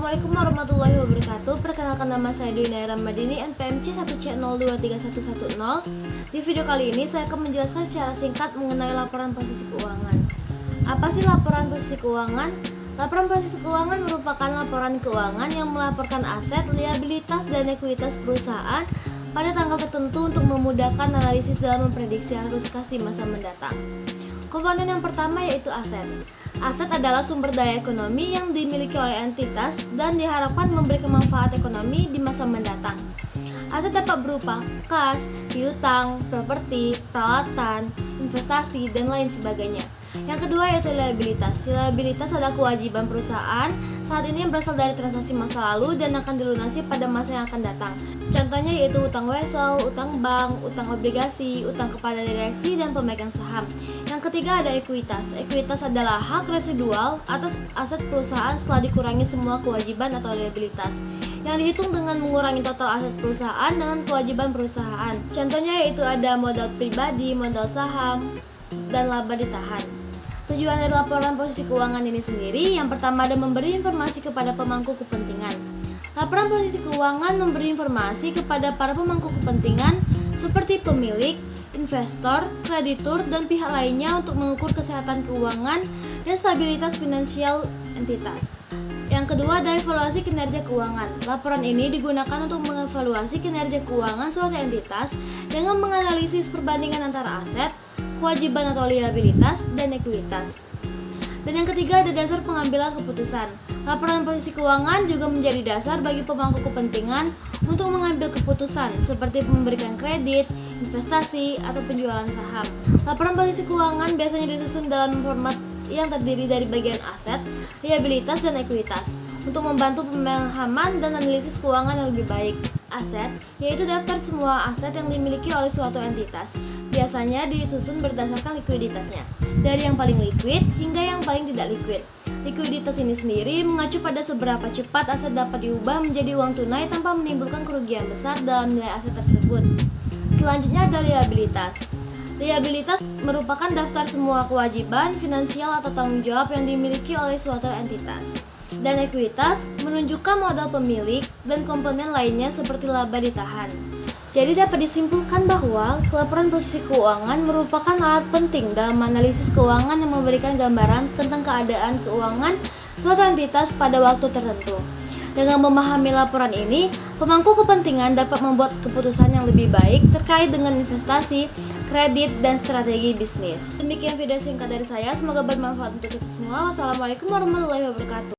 Assalamualaikum warahmatullahi wabarakatuh. Perkenalkan, nama saya Dwi Naira Madini, NPMC 1C023110. Di video kali ini saya akan menjelaskan secara singkat mengenai laporan posisi keuangan. Apa sih laporan posisi keuangan? Laporan posisi keuangan merupakan laporan keuangan yang melaporkan aset, liabilitas, dan ekuitas perusahaan pada tanggal tertentu untuk memudahkan analisis dalam memprediksi arus kas di masa mendatang. Komponen yang pertama yaitu aset. Aset adalah sumber daya ekonomi yang dimiliki oleh entitas dan diharapkan memberikan manfaat ekonomi di masa mendatang. Aset dapat berupa kas, piutang, properti, peralatan, investasi, dan lain sebagainya. Yang kedua yaitu liabilitas. Liabilitas adalah kewajiban perusahaan saat ini yang berasal dari transaksi masa lalu dan akan dilunasi pada masa yang akan datang. Contohnya yaitu utang wesel, utang bank, utang obligasi, utang kepada direksi, dan pemegang saham. Yang ketiga ada ekuitas. Ekuitas adalah hak residual atas aset perusahaan setelah dikurangi semua kewajiban atau liabilitas, yang dihitung dengan mengurangi total aset perusahaan dengan kewajiban perusahaan. Contohnya yaitu ada modal pribadi, modal saham, dan laba ditahan. Tujuan dari laporan posisi keuangan ini sendiri, yang pertama ada memberi informasi kepada pemangku kepentingan. Laporan posisi keuangan memberi informasi kepada para pemangku kepentingan seperti pemilik, investor, kreditur, dan pihak lainnya untuk mengukur kesehatan keuangan dan stabilitas finansial entitas. Yang kedua ada evaluasi kinerja keuangan. Laporan ini digunakan untuk mengevaluasi kinerja keuangan suatu entitas dengan menganalisis perbandingan antara aset, kewajiban atau liabilitas, dan ekuitas. Dan yang ketiga ada dasar pengambilan keputusan. Laporan posisi keuangan juga menjadi dasar bagi pemangku kepentingan untuk mengambil keputusan seperti memberikan kredit, investasi, atau penjualan saham. Laporan posisi keuangan biasanya disusun dalam format yang terdiri dari bagian aset, liabilitas, dan ekuitas untuk membantu pemahaman dan analisis keuangan yang lebih baik. Aset yaitu daftar semua aset yang dimiliki oleh suatu entitas. Biasanya disusun berdasarkan likuiditasnya, dari yang paling liquid hingga yang paling tidak liquid. Likuiditas ini sendiri mengacu pada seberapa cepat aset dapat diubah menjadi uang tunai tanpa menimbulkan kerugian besar dalam nilai aset tersebut. Selanjutnya ada liabilitas. Liabilitas merupakan daftar semua kewajiban finansial atau tanggung jawab yang dimiliki oleh suatu entitas. Dan ekuitas menunjukkan modal pemilik dan komponen lainnya seperti laba ditahan. Jadi dapat disimpulkan bahwa laporan posisi keuangan merupakan alat penting dalam analisis keuangan yang memberikan gambaran tentang keadaan keuangan suatu entitas pada waktu tertentu. Dengan memahami laporan ini, pemangku kepentingan dapat membuat keputusan yang lebih baik terkait dengan investasi, kredit, dan strategi bisnis. Demikian video singkat dari saya, semoga bermanfaat untuk kita semua. Wassalamualaikum warahmatullahi wabarakatuh.